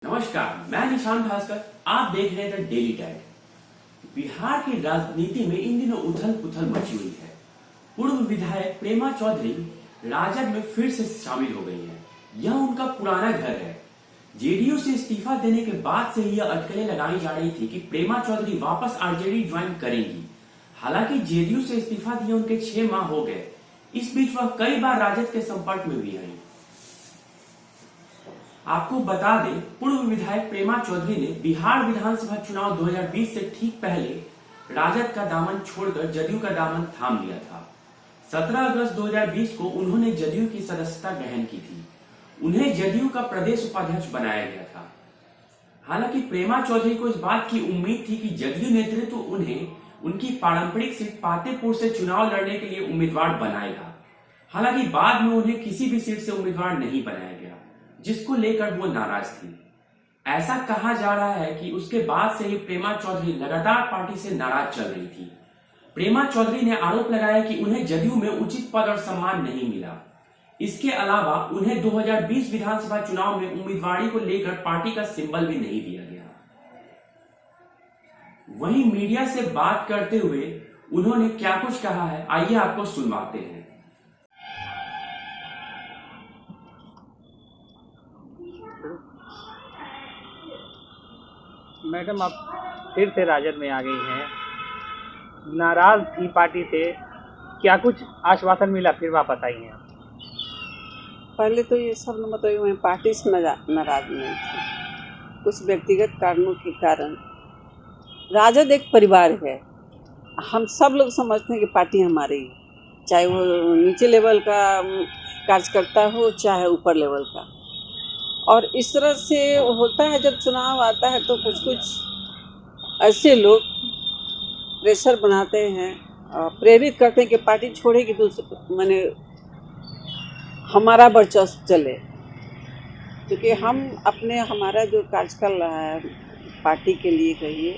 नमस्कार, मैं निशान भास्कर। आप देख रहे हैं द डेली टाइम। बिहार की राजनीति में इन दिनों उथल पुथल मची हुई है। पूर्व विधायक प्रेमा चौधरी राजद में फिर से शामिल हो गई हैं। यह उनका पुराना घर है। जेडीयू से इस्तीफा देने के बाद से यह अटकलें लगाई जा रही थी कि प्रेमा चौधरी वापस आरजेडी ज्वाइन करेंगी। हालांकि जेडीयू से इस्तीफा दिए उनके 6 माह हो गए। इस बीच वह कई बार राजद के संपर्क में भी आई। आपको बता दें, पूर्व विधायक प्रेमा चौधरी ने बिहार विधानसभा चुनाव 2020 से ठीक पहले राजद का दामन छोड़कर जदयू का दामन थाम लिया था। 17 अगस्त 2020 को उन्होंने जदयू की सदस्यता ग्रहण की थी। उन्हें जदयू का प्रदेश उपाध्यक्ष बनाया गया था। हालांकि प्रेमा चौधरी को इस बात की उम्मीद थी कि जदयू नेतृत्व उन्हें उनकी पारंपरिक सीट पातेपुर से चुनाव लड़ने के लिए उम्मीदवार बनाएगा। हालांकि बाद में उन्हें किसी भी सीट से उम्मीदवार नहीं बनाया गया, जिसको लेकर वो नाराज थी। ऐसा कहा जा रहा है कि उसके बाद से ही प्रेमा चौधरी लगातार पार्टी से नाराज चल रही थी। प्रेमा चौधरी ने आरोप लगाया कि उन्हें जदयू में उचित पद और सम्मान नहीं मिला। इसके अलावा उन्हें 2020 विधानसभा चुनाव में उम्मीदवारी को लेकर पार्टी का सिंबल भी नहीं दिया गया। वहीं मीडिया से बात करते हुए उन्होंने क्या कुछ कहा है, आइए आपको सुनवाते हैं। मैडम, आप फिर से राजद में आ गई हैं। नाराज थी पार्टी से, क्या कुछ आश्वासन मिला फिर वापस आई हैं? पहले तो ये सब मतलब मैं पार्टी से नाराज नहीं थी। कुछ व्यक्तिगत कारणों के कारण राजद एक परिवार है। हम सब लोग समझते हैं कि पार्टी हमारी है, चाहे वो नीचे लेवल का कार्यकर्ता हो चाहे ऊपर लेवल का। और इस तरह से होता है, जब चुनाव आता है तो कुछ कुछ ऐसे लोग प्रेशर बनाते हैं, प्रेरित करते हैं कि पार्टी छोड़ेगी, दूसरे माने हमारा वर्चस्व चले। क्योंकि हम हमारा जो कार्यकाल रहा है पार्टी के लिए कहिए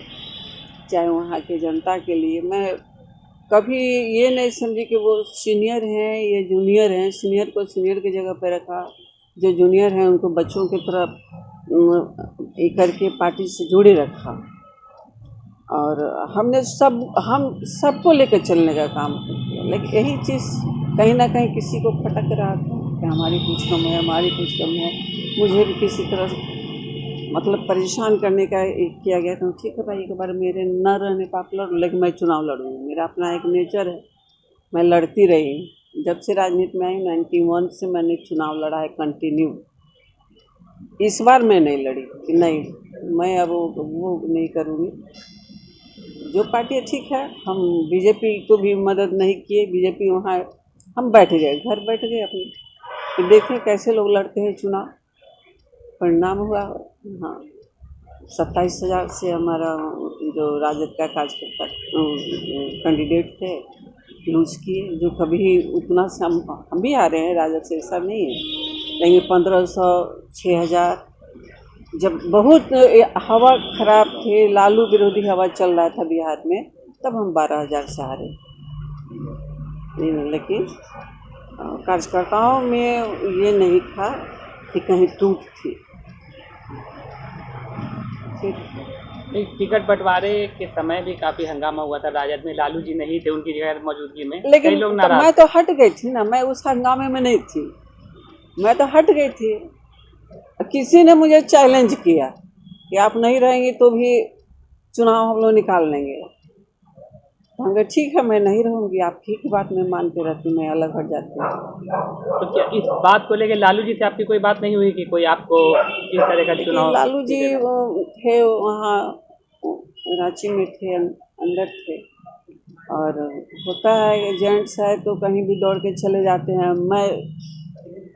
चाहे वहाँ के जनता के लिए, मैं कभी ये नहीं समझी कि वो सीनियर हैं ये जूनियर हैं। सीनियर को सीनियर की जगह पर रखा, जो जूनियर हैं उनको बच्चों की तरफ ये करके पार्टी से जुड़े रखा। और हम सबको लेकर चलने का काम किया। लेकिन यही चीज़ कहीं ना कहीं किसी को खटक रहा था कि हमारी कुछ कम है, हमारी कुछ कम है। मुझे भी किसी तरह मतलब परेशान करने का किया गया था। ठीक है भाई, एक बार मेरे न रहने पॉपुलर, लेकिन मैं चुनाव लड़ूंगी। मेरा अपना एक नेचर है, मैं लड़ती रही। जब से राजनीति में आई 91 से मैंने चुनाव लड़ा है कंटिन्यू। इस बार मैं नहीं लड़ी कि नहीं मैं अब वो नहीं करूँगी। जो पार्टी ठीक है, हम बीजेपी को भी मदद नहीं किए। बीजेपी वहाँ हम बैठ गए, घर बैठ गए अपने, तो देखें कैसे लोग लड़ते हैं चुनाव। परिणाम हुआ, हाँ, 27,000 से हमारा जो राजद का कार्यकर्ता कैंडिडेट थे लूज किए। जो कभी उतना से हम भी आ रहे हैं राजद से, ऐसा नहीं है। लेकिन 1500 6000 जब बहुत हवा खराब थे, लालू विरोधी हवा चल रहा था बिहार में, तब हम 12,000 से हारे। लेकिन कार्यकर्ताओं में ये नहीं था कि कहीं टूट थी। टिकट बंटवारे के समय भी काफी हंगामा हुआ था राजद में। लालू जी नहीं थे उनकी गैर मौजूदगी में, लेकिन कई लोग नाराज। मैं तो हट गई थी ना, मैं उस हंगामे में नहीं थी, मैं तो हट गई थी। किसी ने मुझे चैलेंज किया कि आप नहीं रहेंगी तो भी चुनाव हम लोग निकाल लेंगे। तो ठीक है, मैं नहीं रहूँगी। आपकी ही बात में मान के रहती, मैं अलग हट जाती हूँ। तो क्या इस बात को लेकर लालू जी से आपकी कोई बात नहीं हुई कि कोई आपको इस तरह का चुनाव? लालू जी थे वहाँ, रांची में थे, अंदर थे। और होता है जेंट्स है तो कहीं भी दौड़ के चले जाते हैं। मैं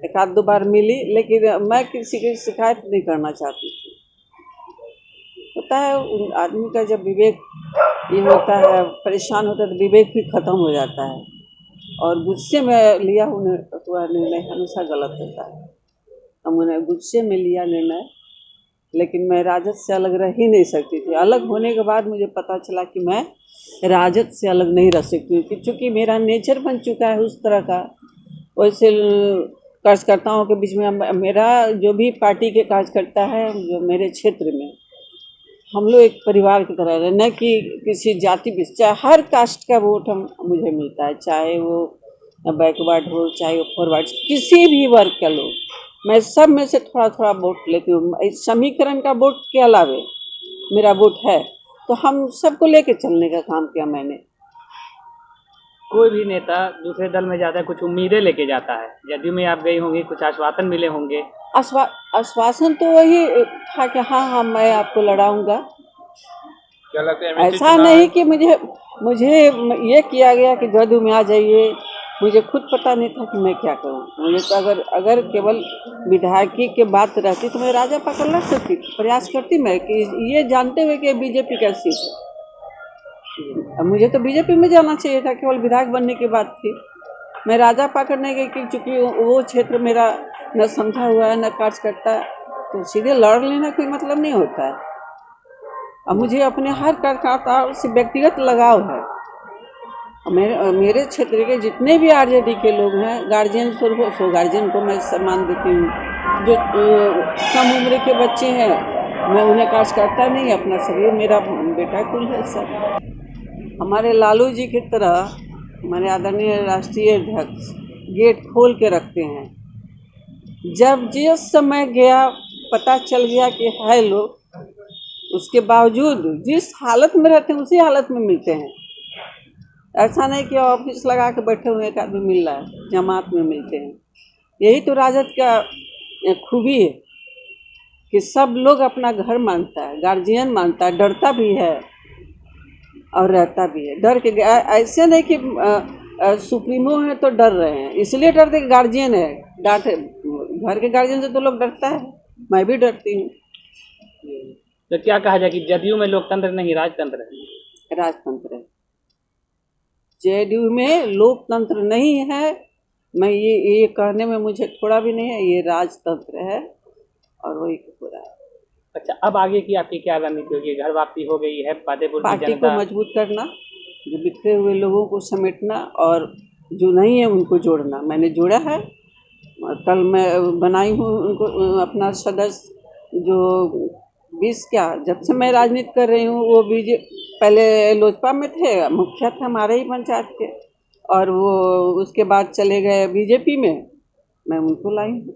एक आध दो बार मिली, लेकिन मैं किसी की शिकायत नहीं करना चाहती थी। होता है आदमी का जब विवेक ये होता है, परेशान होता है तो विवेक भी ख़त्म हो जाता है। और गुस्से में लिया हुआ निर्णय हमेशा गलत होता है। हमने गुस्से में लिया निर्णय, लेकिन मैं राजद से अलग रह ही नहीं सकती थी। अलग होने के बाद मुझे पता चला कि मैं राजद से अलग नहीं रह सकती, क्योंकि मेरा नेचर बन चुका है उस तरह का। वैसे कार्यकर्ताओं के बीच में मेरा जो भी पार्टी के कार्यकर्ता है जो मेरे क्षेत्र में, हम लोग एक परिवार की तरह रहे, न कि किसी जाति पे, चाहे हर कास्ट का वोट मुझे मिलता है, चाहे वो बैकवर्ड हो, चाहे वो फॉरवर्ड, किसी भी वर्ग का लोग, मैं सब में से थोड़ा थोड़ा वोट लेती हूँ। इस समीकरण का वोट के अलावे मेरा वोट है, तो हम सबको लेके चलने का काम किया मैंने। कोई भी नेता दूसरे दल में जाता है, कुछ उम्मीदें लेके जाता है। जदयू में आप गई होंगी, कुछ आश्वासन मिले होंगे। आश्वासन तो वही था कि हाँ मैं आपको लड़ाऊंगा। क्या लगता है ऐसा नहीं कि मुझे ये किया गया कि जदयू में आ जाइए, मुझे खुद पता नहीं था कि मैं क्या करूं। मुझे तो अगर केवल विधायकी के बात रहती तो मैं राजापा कर लड़ सकती, प्रयास करती मैं, कि ये जानते हुए कि बीजेपी का सीट है। अब मुझे तो बीजेपी में जाना चाहिए था, केवल विधायक बनने की बात थी। मैं राजापा करने गई कि चूँकि वो क्षेत्र मेरा न समझा हुआ है न कार्यकर्ता, तो सीधे लड़ लेना कोई मतलब नहीं होता है। अब मुझे अपने हर कार्यकर्ताओं से व्यक्तिगत लगाव है। मेरे क्षेत्र के जितने भी आरजेडी के लोग हैं, गार्जियन स्वरूप सो गार्जियन को मैं सम्मान देती हूँ। जो कम उम्र के बच्चे हैं, मैं उन्हें कार्यकर्ता नहीं, अपना सभी मेरा बेटा कुल है सब। हमारे लालू जी की तरह हमारे आदरणीय राष्ट्रीय अध्यक्ष गेट खोल के रखते हैं। जब जिस समय गया पता चल गया कि है लोग, उसके बावजूद जिस हालत में रहते हैं उसी हालत में मिलते हैं। ऐसा नहीं कि ऑफिस लगा के बैठे हुए एक आदमी मिल रहा है, जमात में मिलते हैं। यही तो राजद का खूबी है कि सब लोग अपना घर मानता है, गार्जियन मानता है, डरता भी है और रहता भी है। डर के ऐसे नहीं कि सुप्रीमो है तो डर रहे हैं, इसलिए डरते कि गार्जियन है। डांटे घर के गार्जियन से तो लोग डरता है, मैं भी डरती हूँ। तो क्या कहा जाए कि जदयू में लोकतंत्र नहीं राजतंत्र है? राजतंत्र है। जेडीयू में लोकतंत्र नहीं है, मैं ये कहने में मुझे थोड़ा भी नहीं है, ये राजतंत्र है और वही पूरा है। अच्छा, अब आगे की आपकी क्या रणनीति होगी? घर वापसी हो गई है, फतेहपुर की पार्टी जनता को मजबूत करना, जो बिखरे हुए लोगों को समेटना और जो नहीं है उनको जोड़ना। मैंने जोड़ा है, कल मैं बनाई हूँ उनको अपना सदस्य। जो 20 क्या, जब से मैं राजनीति कर रही हूँ, वो पहले लोजपा में थे, मुखिया थे हमारे ही पंचायत के, और वो उसके बाद चले गए बीजेपी में, मैं उनको लाई हूँ।